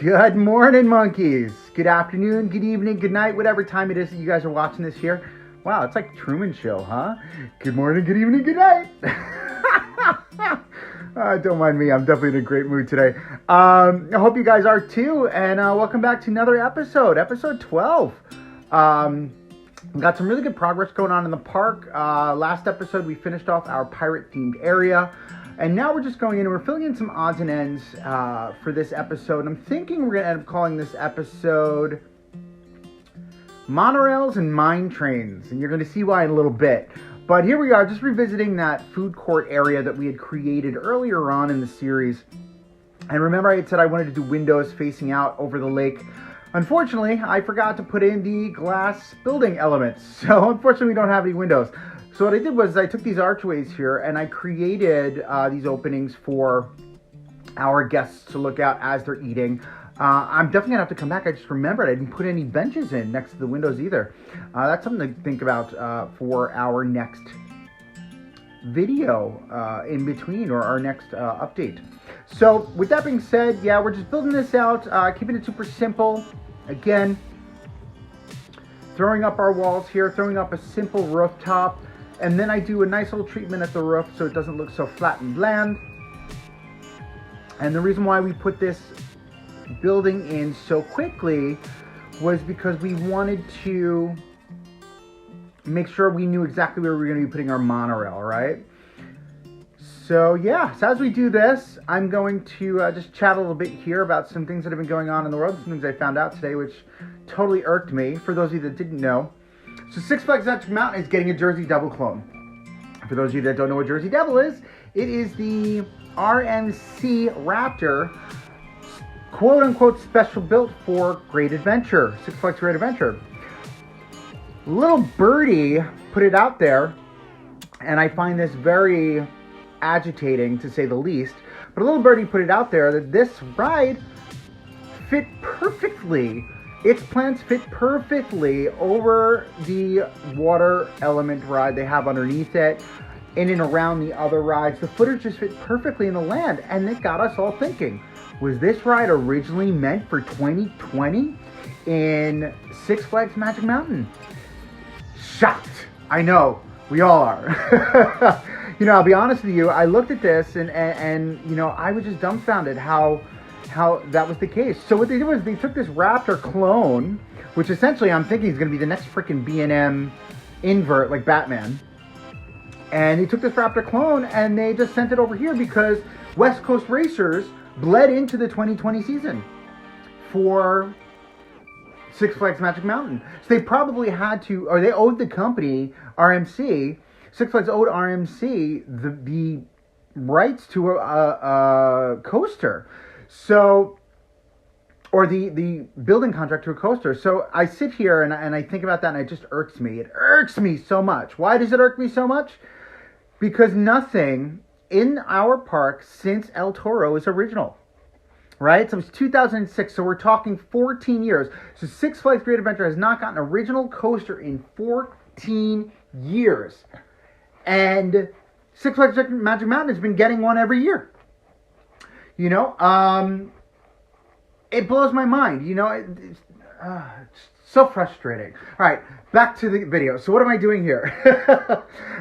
Good morning, monkeys. Good afternoon, good evening, good night, whatever time it is that you guys are watching this here. Wow, it's like Truman Show, huh? Good morning, good evening, good night. Don't mind me, I'm definitely in a great mood today. I hope you guys are too, and welcome back to another episode 12. We got some really good progress going on in the park. Last episode, we finished off our pirate-themed area. And now we're just going in and we're filling in some odds and ends for this episode. I'm thinking we're going to end up calling this episode Monorails and Mine Trains. And you're going to see why in a little bit. But here we are, just revisiting that food court area that we had created earlier on in the series. And remember I had said I wanted to do windows facing out over the lake. Unfortunately, I forgot to put in the glass building elements. So unfortunately, we don't have any windows. So what I did was I took these archways here and I created these openings for our guests to look out as they're eating. I'm definitely going to have to come back. I just remembered I didn't put any benches in next to the windows either. That's something to think about for our next video in between, or our next update. So with that being said, yeah, we're just building this out, keeping it super simple. Again, throwing up our walls here, throwing up a simple rooftop. And then I do a nice little treatment at the roof so it doesn't look so flat and bland. And the reason why we put this building in so quickly was because we wanted to make sure we knew exactly where we were going to be putting our monorail, right? So yeah, so as we do this, I'm going to just chat a little bit here about some things that have been going on in the world, some things I found out today which totally irked me, for those of you that didn't know. So Six Flags Magic Mountain is getting a Jersey Devil clone. For those of you that don't know what Jersey Devil is, it is the RMC Raptor, quote-unquote special built for Great Adventure, Six Flags Great Adventure. Little Birdie put it out there, and I find this very agitating to say the least, but Little Birdie put it out there that this ride fit perfectly. Its plants fit perfectly over the water element ride they have underneath it, in and around the other rides. The footers just fit perfectly in the land, and it got us all thinking, was this ride originally meant for 2020 in Six Flags Magic Mountain? Shocked. I know, we all are. You know, I'll be honest with you, I looked at this and you know, I was just dumbfounded how that was the case. So what they did was they took this Raptor clone, which essentially I'm thinking is going to be the next freaking B&M invert like Batman. And they took this Raptor clone and they just sent it over here because West Coast Racers bled into the 2020 season for Six Flags Magic Mountain. So they probably had to, or they owed the company, RMC, Six Flags owed RMC the rights to a coaster. So, or the building contract to a coaster. So I sit here and I think about that and it just irks me. It irks me so much. Why does it irk me so much? Because nothing in our park since El Toro is original. Right? So it was 2006. So we're talking 14 years. So Six Flags Great Adventure has not gotten an original coaster in 14 years. And Six Flags Magic Mountain has been getting one every year. You know, it blows my mind. You know, it's so frustrating. All right, back to the video. So what am I doing here?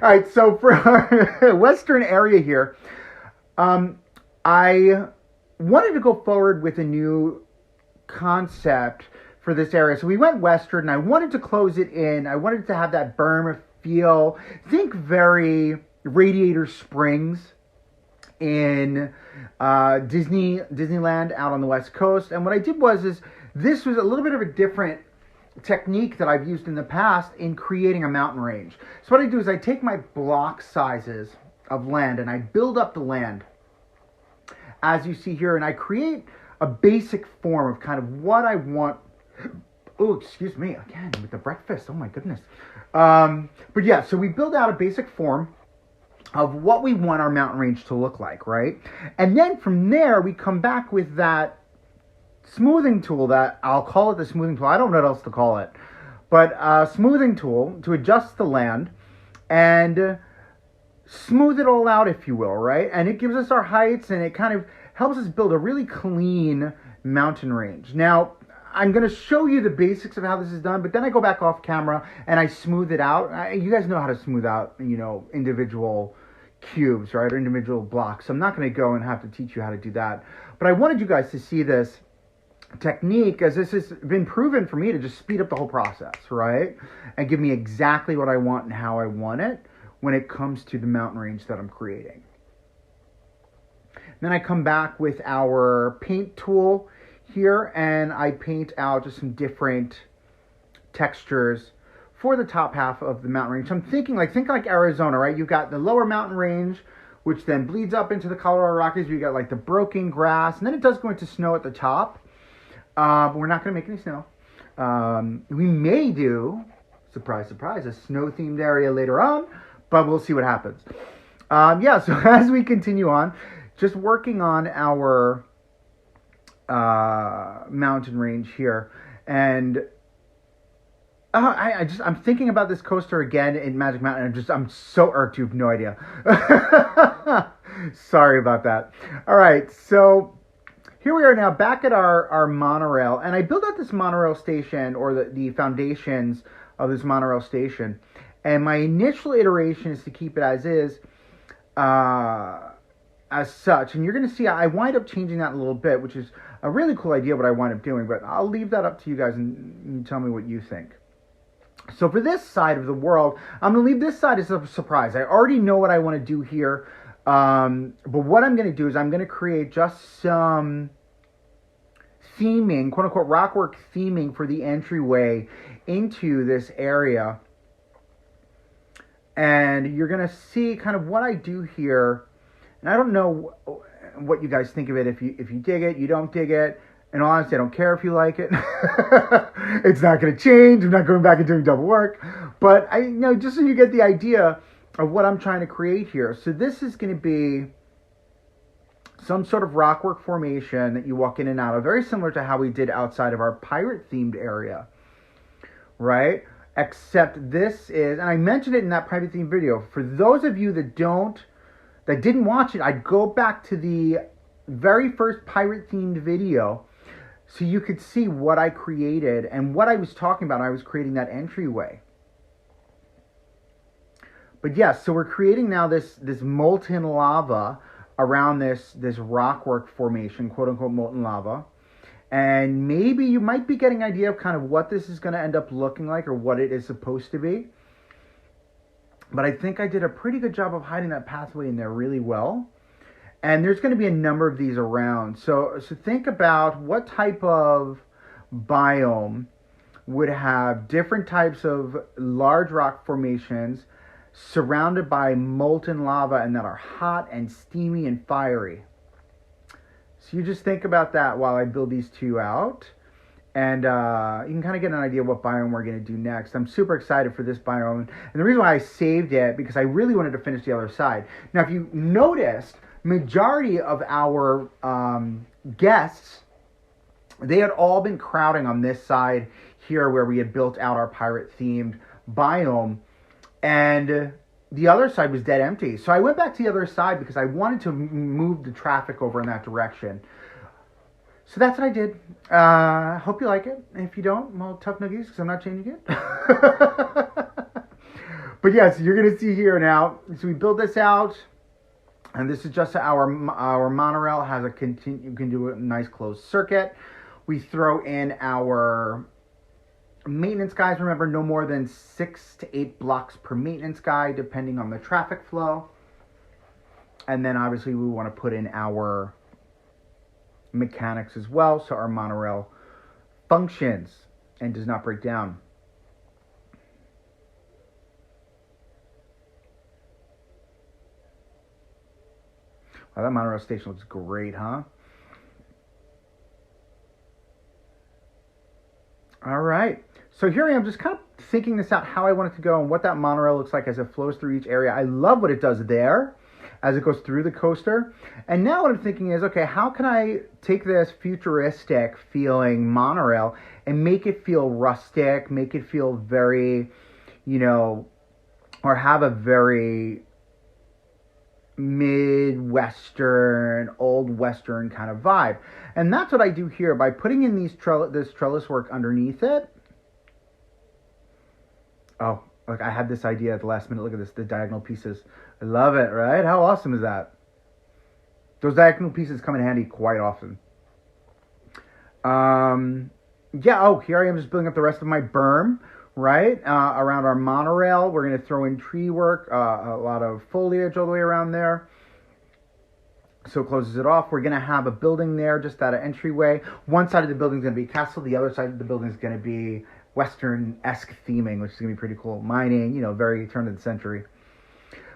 All right, so for our western area here, I wanted to go forward with a new concept for this area. So we went western, and I wanted to close it in. I wanted to have that berm feel. Think very Radiator Springs in Disneyland out on the West Coast. And what I did was this was a little bit of a different technique that I've used in the past in creating a mountain range. So what I do is I take my block sizes of land and I build up the land as you see here, and I create a basic form of kind of what I want. Oh, excuse me, again with the breakfast, oh my goodness. But yeah, so we build out a basic form of what we want our mountain range to look like, right? And then from there, we come back with that smoothing tool that, I'll call it the smoothing tool. I don't know what else to call it. But a smoothing tool to adjust the land and smooth it all out, if you will, right? And it gives us our heights and it kind of helps us build a really clean mountain range. Now, I'm going to show you the basics of how this is done, but then I go back off camera and I smooth it out. You guys know how to smooth out, individual cubes, right, or individual blocks. So I'm not going to go and have to teach you how to do that. But I wanted you guys to see this technique, as this has been proven for me to just speed up the whole process, right, and give me exactly what I want and how I want it when it comes to the mountain range that I'm creating. Then I come back with our paint tool here, and I paint out just some different textures for the top half of the mountain range. So I'm think like Arizona, right? You've got the lower mountain range, which then bleeds up into the Colorado Rockies. You got like the broken grass, and then it does go into snow at the top. But we're not going to make any snow. We may do, surprise, surprise, a snow-themed area later on, but we'll see what happens. So as we continue on, just working on our mountain range here, and I'm thinking about this coaster again in Magic Mountain, and I'm so irked, you have no idea. Sorry about that. All right, so here we are now back at our monorail, and I built out this monorail station, or the foundations of this monorail station, and my initial iteration is to keep it as is, as such, and you're going to see I wind up changing that a little bit, which is a really cool idea what I wind up doing, but I'll leave that up to you guys and tell me what you think. So for this side of the world, I'm going to leave this side as a surprise. I already know what I want to do here, but what I'm going to do is I'm going to create just some theming, quote-unquote rockwork theming for the entryway into this area. And you're going to see kind of what I do here. And I don't know what you guys think of it, if you dig it, you don't dig it. And honestly, I don't care if you like it. It's not going to change. I'm not going back and doing double work. But just so you get the idea of what I'm trying to create here. So this is going to be some sort of rockwork formation that you walk in and out of, very similar to how we did outside of our pirate-themed area, right? Except this is, and I mentioned it in that private theme video. For those of you that didn't watch it, I'd go back to the very first pirate-themed video so you could see what I created and what I was talking about when I was creating that entryway. But yes, so we're creating now this molten lava around this rockwork formation, quote-unquote molten lava. And maybe you might be getting an idea of kind of what this is going to end up looking like, or what it is supposed to be. But I think I did a pretty good job of hiding that pathway in there really well. And there's going to be a number of these around. So think about what type of biome would have different types of large rock formations surrounded by molten lava and that are hot and steamy and fiery. So you just think about that while I build these two out. And you can kind of get an idea of what biome we're going to do next. I'm super excited for this biome. And the reason why I saved it, because I really wanted to finish the other side. Now, if you noticed, majority of our guests, they had all been crowding on this side here where we had built out our pirate-themed biome. And the other side was dead empty. So I went back to the other side because I wanted to move the traffic over in that direction. So that's what I did. Hope you like it. And if you don't, well, tough nuggies, because I'm not changing it. But yes, you're going to see here now. So we build this out. And this is just our monorail. Has you can do a nice closed circuit. We throw in our maintenance guys. Remember, no more than 6 to 8 blocks per maintenance guy, depending on the traffic flow. And then obviously we want to put in our mechanics as well, so our monorail functions and does not break down. Wow, that monorail station looks great, huh? All right. So here I am just kind of thinking this out, how I want it to go and what that monorail looks like as it flows through each area. I love what it does there as it goes through the coaster. And now what I'm thinking is, okay, how can I take this futuristic feeling monorail and make it feel rustic, make it feel very, or have a very Midwestern, old Western kind of vibe. And that's what I do here by putting in this trellis work underneath it. Oh, look, I had this idea at the last minute. Look at this, the diagonal pieces. I love it, right? How awesome is that? Those diagonal pieces come in handy quite often. Yeah, oh, here I am just building up the rest of my berm, right? Around our monorail. We're going to throw in tree work, a lot of foliage all the way around there. So it closes it off. We're going to have a building there just at an entryway. One side of the building is going to be a castle. The other side of the building is going to be Western-esque theming, which is going to be pretty cool. Mining, you know, very turn of the century.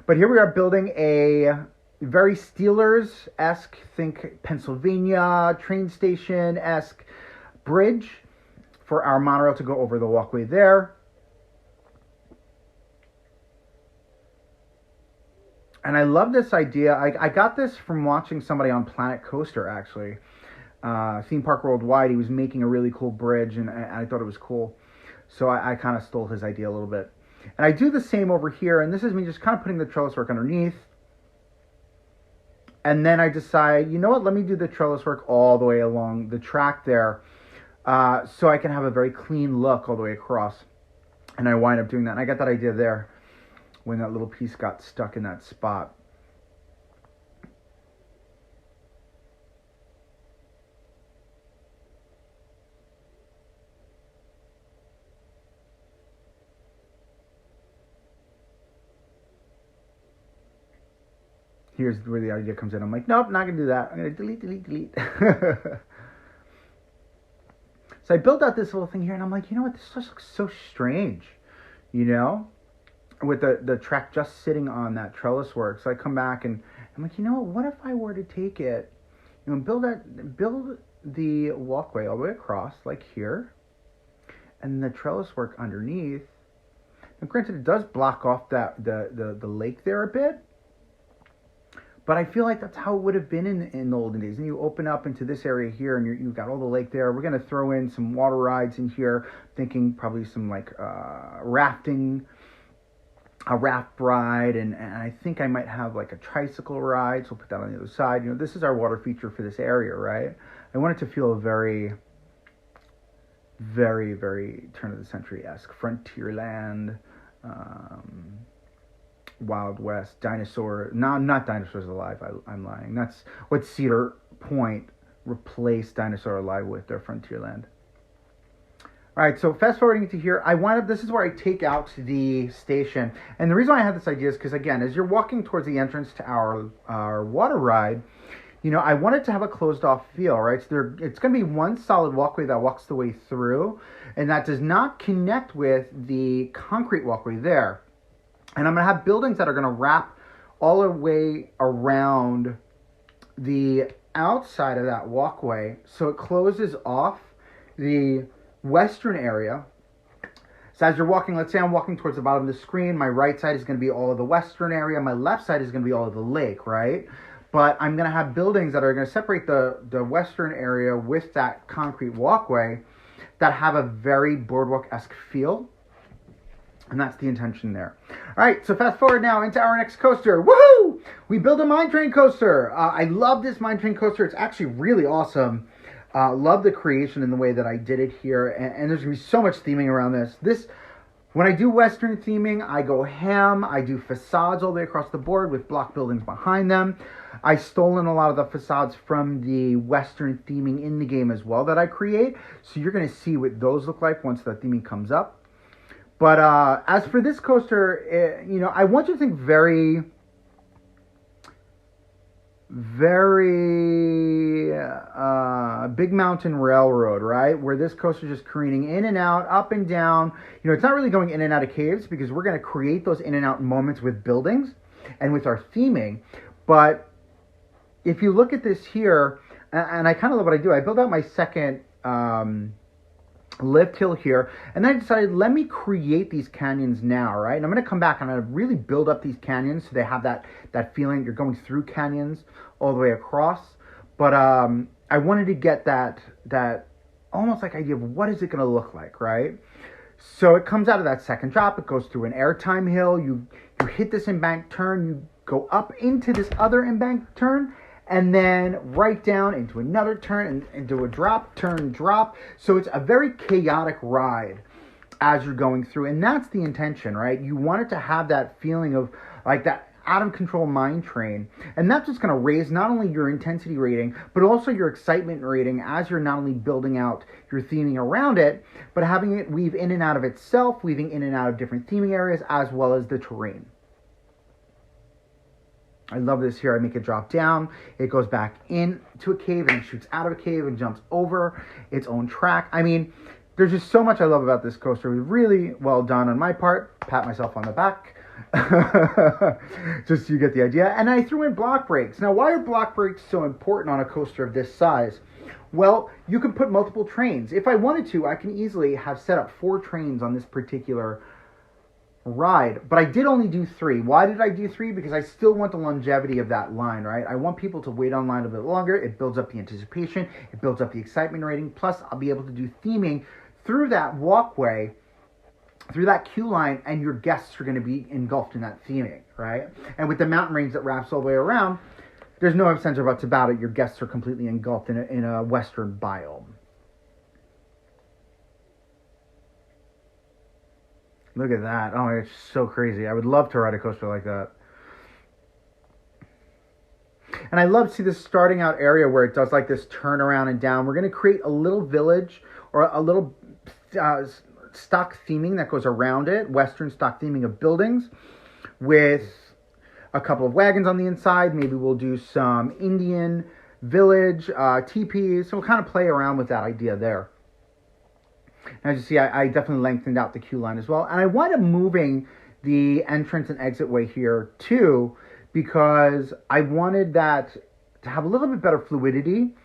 But here we are building a very Steelers-esque, think Pennsylvania train station-esque bridge for our monorail to go over the walkway there. And I love this idea. I got this from watching somebody on Planet Coaster, actually. Theme Park Worldwide. He was making a really cool bridge, and I thought it was cool. So I kind of stole his idea a little bit. And I do the same over here, and this is me just kind of putting the trellis work underneath. And then I decide, you know what, let me do the trellis work all the way along the track there, so I can have a very clean look all the way across. And I wind up doing that. And I got that idea there when that little piece got stuck in that spot. Here's where the idea comes in. I'm like, nope, not going to do that. I'm going to delete. So I built out this little thing here, and I'm like, you know what? This just looks so strange, you know, with the track just sitting on that trellis work. So I come back, and I'm like, you know what if I were to take it, you know, build the walkway all the way across, like here, and the trellis work underneath. Now, granted, it does block off the lake there a bit, but I feel like that's how it would have been in the olden days. And you open up into this area here, and you've got all the lake there. We're going to throw in some water rides in here, thinking probably some like rafting, a raft ride, and I think I might have like a tricycle ride, so we'll put that on the other side. You know, this is our water feature for this area, right? I want it to feel very, very, very turn of the century-esque, Frontierland, Wild West, dinosaur. No, not Dinosaurs Alive. I'm lying. That's what Cedar Point replaced Dinosaur Alive with, their Frontierland. All right, so fast forwarding to here, this is where I take out the station. And the reason why I had this idea is because, again, as you're walking towards the entrance to our water ride, you know, I wanted to have a closed off feel, right? So it's going to be one solid walkway that walks the way through, and that does not connect with the concrete walkway there. And I'm going to have buildings that are going to wrap all the way around the outside of that walkway. So it closes off the western area. So as you're walking, let's say I'm walking towards the bottom of the screen, my right side is going to be all of the western area, my left side is going to be all of the lake, right? But I'm going to have buildings that are going to separate the western area with that concrete walkway that have a very boardwalk-esque feel. And that's the intention there. All right, so fast forward now into our next coaster. Woohoo! We built a mine train coaster. I love this mine train coaster. It's actually really awesome. Love the creation and the way that I did it here. And there's going to be so much theming around this. When I do Western theming, I go ham. I do facades all the way across the board with block buildings behind them. I've stolen a lot of the facades from the Western theming in the game as well that I create. So you're going to see what those look like once the theming comes up. But as for this coaster, you know, I want you to think very, very Big Mountain Railroad, right? Where this coaster is just careening in and out, up and down. You know, it's not really going in and out of caves because we're going to create those in and out moments with buildings and with our theming. But if you look at this here, and I kind of love what I do, I build out my second lift hill here, and then I decided, let me create these canyons now, right? And I'm going to come back and I'm going to really build up these canyons so they have that feeling you're going through canyons all the way across. But I wanted to get that almost like idea of what is it going to look like, right? So it comes out of that second drop, it goes through an airtime hill, you hit this embanked turn, you go up into this other embanked turn, and then right down into another turn and into a drop, turn, drop. So it's a very chaotic ride as you're going through. And that's the intention, right? You want it to have that feeling of like that out of control mine train. And that's just going to raise not only your intensity rating, but also your excitement rating as you're not only building out your theming around it, but having it weave in and out of itself, weaving in and out of different theming areas, as well as the terrain. I love this here. I make it drop down. It goes back into a cave and shoots out of a cave and jumps over its own track. I mean, there's just so much I love about this coaster. Really well done on my part. Pat myself on the back. Just so you get the idea. And I threw in block brakes. Now, why are block brakes so important on a coaster of this size? Well, you can put multiple trains. If I wanted to, I can easily have set up 4 trains on this particular ride, but I did only do 3. Why did I do 3? Because I still want the longevity of that line, right? I want people to wait on line a bit longer. It builds up the anticipation. It builds up the excitement rating. Plus, I'll be able to do theming through that walkway, through that queue line, and your guests are going to be engulfed in that theming, right? And with the mountain range that wraps all the way around, there's no ifs, ands, or buts about it. Your guests are completely engulfed in a western biome. Look at that. Oh, it's so crazy. I would love to ride a coaster like that. And I love to see this starting out area where it does like this turn around and down. We're going to create a little village or a little stock theming that goes around it. Western stock theming of buildings with a couple of wagons on the inside. Maybe we'll do some Indian village, teepees. So we'll kind of play around with that idea there. As you see, I definitely lengthened out the queue line as well. And I wound up moving the entrance and exit way here too, because I wanted that to have a little bit better fluidity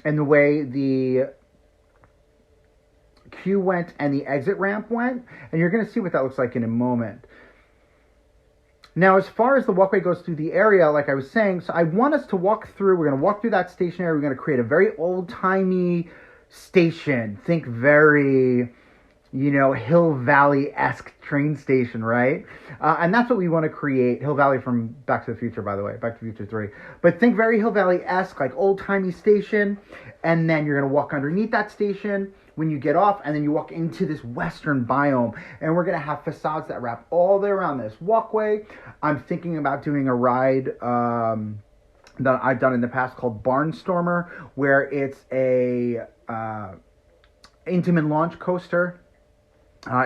in the way the queue went and the exit ramp went. And you're going to see what that looks like in a moment. Now, as far as the walkway goes through the area, like I was saying, so I want us to walk through. We're going to walk through that station area. We're going to create a very old-timey station. Think very, Hill Valley-esque train station, right? And that's what we want to create. Hill Valley from Back to the Future, by the way. Back to the Future 3. But think very Hill Valley-esque, like old-timey station. And then you're going to walk underneath that station when you get off. And then you walk into this western biome. And we're going to have facades that wrap all the way around this walkway. I'm thinking about doing a ride that I've done in the past called Barnstormer, where it's a Intamin launch coaster,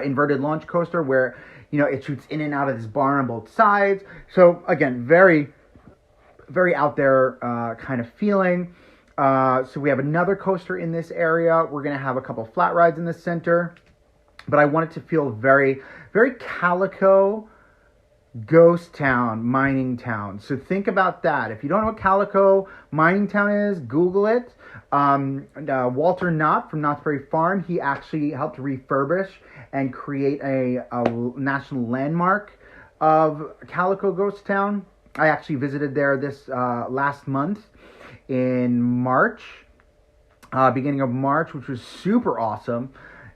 inverted launch coaster, where it shoots in and out of this barn on both sides. So again, very, very out there kind of feeling. So we have another coaster in this area. We're gonna have a couple flat rides in the center, but I want it to feel very, very Calico ghost town, mining town. So think about that. If you don't know what Calico mining town is, Google it. Walter Knott from Knott's Berry Farm, he actually helped refurbish and create a national landmark of Calico Ghost Town. I actually visited there this last month in March, beginning of March, which was super awesome.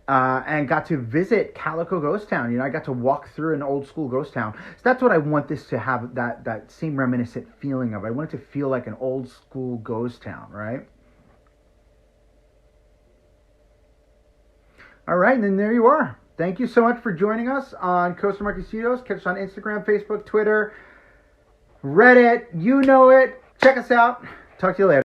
And got to visit Calico Ghost Town. I got to walk through an old school ghost town. So that's what I want this to have, that same reminiscent feeling of. I want it to feel like an old school ghost town, right? All right, and then there you are. Thank you so much for joining us on Coaster Monkey Studios. Catch us on Instagram, Facebook, Twitter, Reddit. You know it. Check us out. Talk to you later.